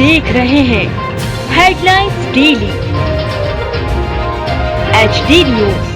देख रहे हैं headlines daily HD news.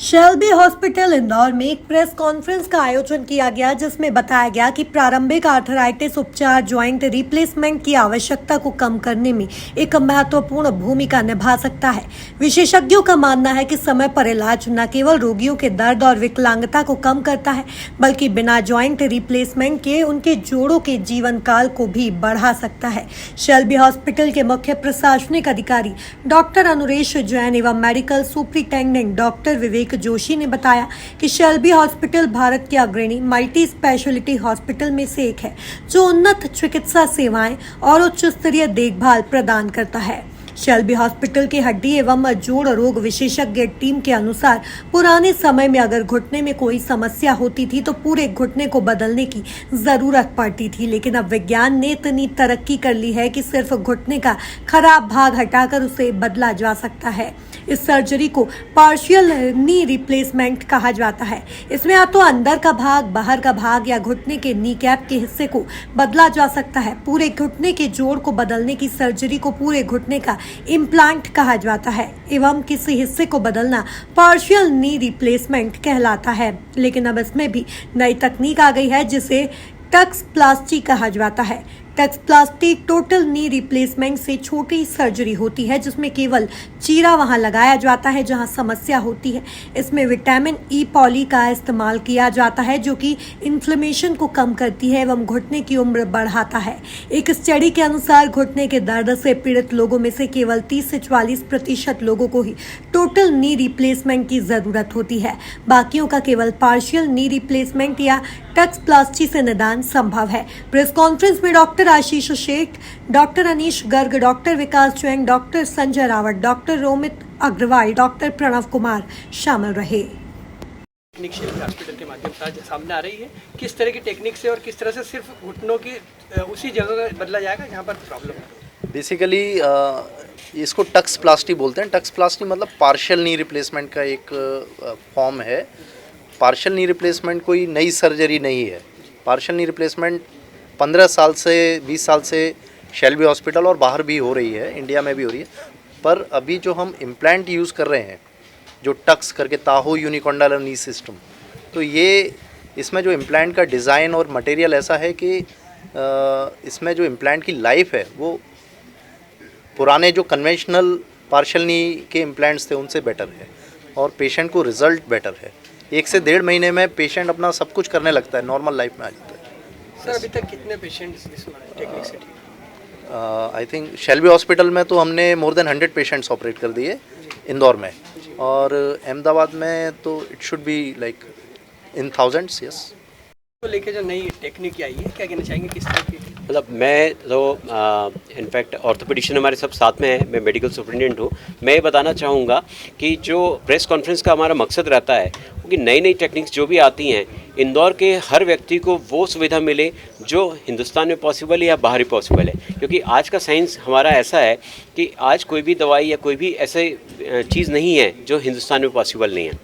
Shelby hospital Indore में एक प्रेस कॉन्फ्रेंस का आयोजन किया गया, जिसमें बताया गया कि प्रारंभिक आर्थराइटिस उपचार ज्वाइंट रिप्लेसमेंट की आवश्यकता को कम करने में एक महत्वपूर्ण भूमिका निभा सकता है। विशेषज्ञों का मानना है कि समय पर इलाज न केवल रोगियों के दर्द और विकलांगता को कम करता है, बल्कि बिना ज्वाइंट रिप्लेसमेंट के उनके जोड़ों के जीवन काल को भी बढ़ा सकता है। शेल्बी हॉस्पिटल के मुख्य प्रशासनिक अधिकारी डॉक्टर अनुरेश जैन एवं medical superintendent doctor Vivek Joshi ने बताया कि शेल्बी हॉस्पिटल भारत के अग्रणी मल्टी स्पेशलिटी हॉस्पिटल में से एक है, जो उन्नत चिकित्सा सेवाएं और उच्च स्तरीय देखभाल प्रदान करता है। शेल्बी हॉस्पिटल के हड्डी एवं जोड़ रोग विशेषज्ञ टीम के अनुसार पुराने समय में अगर घुटने में कोई समस्या होती थी तो पूरे घुटने को बदलने की जरूरत पड़ती थी, लेकिन अब विज्ञान ने इतनी तरक्की कर ली है कि सिर्फ घुटने का खराब भाग हटाकर उसे बदला जा सकता है। इस सर्जरी को पार्शियल नी रिप्लेसमेंट कहा जाता है। इसमें या तो अंदर का भाग, बाहर का भाग या घुटने के नी कैप के हिस्से को बदला जा सकता है। पूरे घुटने के जोड़ को बदलने की सर्जरी को पूरे घुटने का इम्प्लांट कहा जाता है एवं किसी हिस्से को बदलना पार्शियल नी रिप्लेसमेंट कहलाता है। लेकिन अब इसमें भी नई तकनीक आ गई है, जिसे टक्सप्लास्टी कहा जाता है। टक्सप्लास्टी टोटल नी रिप्लेसमेंट से छोटी सर्जरी होती है, जिसमें केवल चीरा वहां लगाया जाता है जहां समस्या होती है। इसमें विटामिन ई पॉली का इस्तेमाल किया जाता है, जो कि इन्फ्लेमेशन को कम करती है एवं घुटने की उम्र बढ़ाता है। एक स्टडी के अनुसार घुटने के दर्द से पीड़ित लोगों में से केवल 30 से 40% लोगों को ही टोटल नी रिप्लेसमेंट की जरूरत होती है। बाकियों का केवल पार्शियल नी रिप्लेसमेंट या टक्सप्लास्टी से निदान संभव है। प्रेस कॉन्फ्रेंस में doctor Ashish Sheth, doctor Anish Garg, doctor Vikas Jain, doctor Sanjay Rawat, doctor Romit Agarwal, doctor Pranav Kumar शामिल रहे। टेक्निक शेल्बी हॉस्पिटल के माध्यम से आज सामने आ रही है। किस तरह की टेक्निक से और किस तरह से सिर्फ घुटनों की उसी जगह बदला जाएगा जहाँ पर प्रॉब्लम है। बेसिकली इसको टक्सप्लास्टी बोलते हैं। टक्सप्लास्टी मतलब पार्शियल नी रिप्लेसमेंट का एक फॉर्म है। पार्शियल नी रिप्लेसमेंट कोई नई सर्जरी नहीं है। पार्शियल नी रिप्लेसमेंट 15 साल से 20 साल से शेल्बी हॉस्पिटल और बाहर भी हो रही है, इंडिया में भी हो रही है। पर अभी जो हम इम्प्लांट यूज़ कर रहे हैं, जो टक्स करके ताहो यूनिकॉन्डाइलर नी सिस्टम, तो ये इसमें जो इम्प्लांट का डिज़ाइन और मटेरियल ऐसा है कि इसमें जो इम्प्लांट की लाइफ है वो पुराने जो कन्वेंशनल पार्शियल नी के इम्प्लांट्स थे उनसे बेटर है और पेशेंट को रिज़ल्ट बेटर है। 1 से 1.5 महीने में पेशेंट अपना सब कुछ करने लगता है, नॉर्मल लाइफ में आ जाता है। सर अभी तक कितने पेशेंट्स इस टेक्निक से ठीक? आई थिंक शेल्बी हॉस्पिटल में तो हमने मोर देन 100 पेशेंट्स ऑपरेट कर दिए इंदौर में, और अहमदाबाद में तो it should be like in thousands. Yes, तो लेके जो नई टेक्निक आई है, क्या कहना चाहेंगे, किस तरह की? मतलब मैं तो इनफैक्ट ऑर्थोपेडिशियन हमारे सब साथ में है, मैं मेडिकल सुपरिटेंडेंट हूँ। मैं ये बताना चाहूँगा कि जो प्रेस कॉन्फ्रेंस का हमारा मकसद रहता है कि नई नई टेक्निक्स जो भी आती हैं, इंदौर के हर व्यक्ति को वो सुविधा मिले जो हिंदुस्तान में पॉसिबल है या बाहर ही पॉसिबल है। क्योंकि आज का साइंस हमारा ऐसा है कि आज कोई भी दवाई या कोई भी ऐसे चीज़ नहीं है जो हिंदुस्तान में पॉसिबल नहीं है।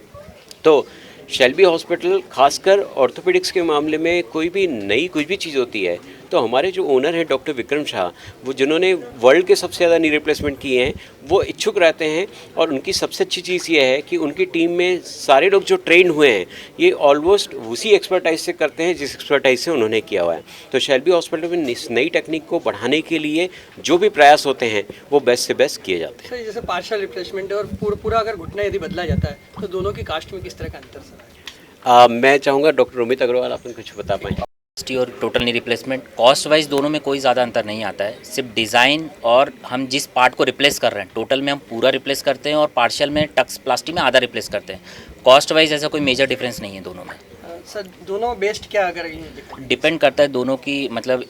तो शेल्बी हॉस्पिटल खासकर ऑर्थोपेडिक्स के मामले में कोई भी चीज़ होती है तो हमारे जो ओनर हैं डॉक्टर विक्रम शाह, वो जिन्होंने वर्ल्ड के सबसे ज़्यादा नी रिप्लेसमेंट किए हैं, वो इच्छुक रहते हैं। और उनकी सबसे अच्छी चीज़ ये है कि उनकी टीम में सारे लोग जो ट्रेंड हुए हैं ये ऑलमोस्ट उसी एक्सपर्टाइज से करते हैं जिस एक्सपर्टाइज से उन्होंने किया हुआ है। तो शेल्बी हॉस्पिटल में इस नई टेक्निक को बढ़ाने के लिए जो भी प्रयास होते हैं वो बेस्ट से बेस्ट किए जाते हैं। सर जैसे पार्शियल रिप्लेसमेंट और पूरा अगर घुटना यदि बदला जाता है तो दोनों की कास्ट में किस तरह का अंतर सर? मैं चाहूँगा डॉक्टर रोमित अग्रवाल आपने कुछ बता पाएँ। और total knee replacement cost wise दोनों में कोई ज़्यादा अंतर नहीं आता है। सिर्फ डिज़ाइन और हम जिस पार्ट को रिप्लेस कर रहे हैं, टोटल में हम पूरा रिप्लेस करते हैं और पार्शियल में टक्सप्लास्टी में आधा रिप्लेस करते हैं। कॉस्ट वाइज ऐसा कोई मेजर डिफरेंस नहीं है दोनों में। सर दोनों बेस्ट क्या अगर डिपेंड करता है दोनों की मतलब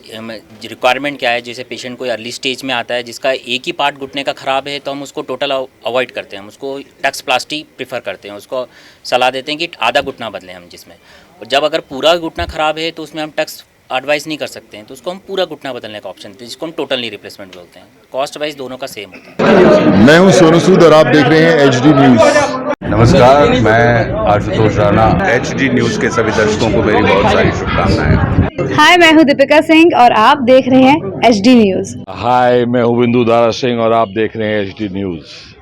रिक्वायरमेंट क्या है। जैसे पेशेंट कोई अर्ली स्टेज में आता है जिसका एक ही पार्ट घुटने का ख़राब है तो हम उसको टोटल अवॉइड करते हैं, हम उसको टक्सप्लास्टी प्रीफर करते हैं, उसको सलाह देते हैं कि आधा घुटना बदलें हम जिसमें। और जब अगर पूरा घुटना ख़राब है तो उसमें हम टक्स एडवाइस नहीं कर सकते हैं, तो उसको हम पूरा घुटना बदलने का ऑप्शन देते हैं, जिसको हम टोटल नी रिप्लेसमेंट बोलते हैं। कॉस्ट वाइज दोनों का सेम होता है। मैं हूं सोनू सूद और आप देख रहे हैं HD न्यूज़। नमस्कार, मैं आशुतोष राणा। HD न्यूज़ के सभी दर्शकों को मेरी बहुत सारी शुभकामनाएं। हाय, मैं हूं दीपिका सिंह और आप देख रहे हैं HD न्यूज़। हाय, मैं हूँ बिंदु दारा सिंह और आप देख रहे हैं HD न्यूज़।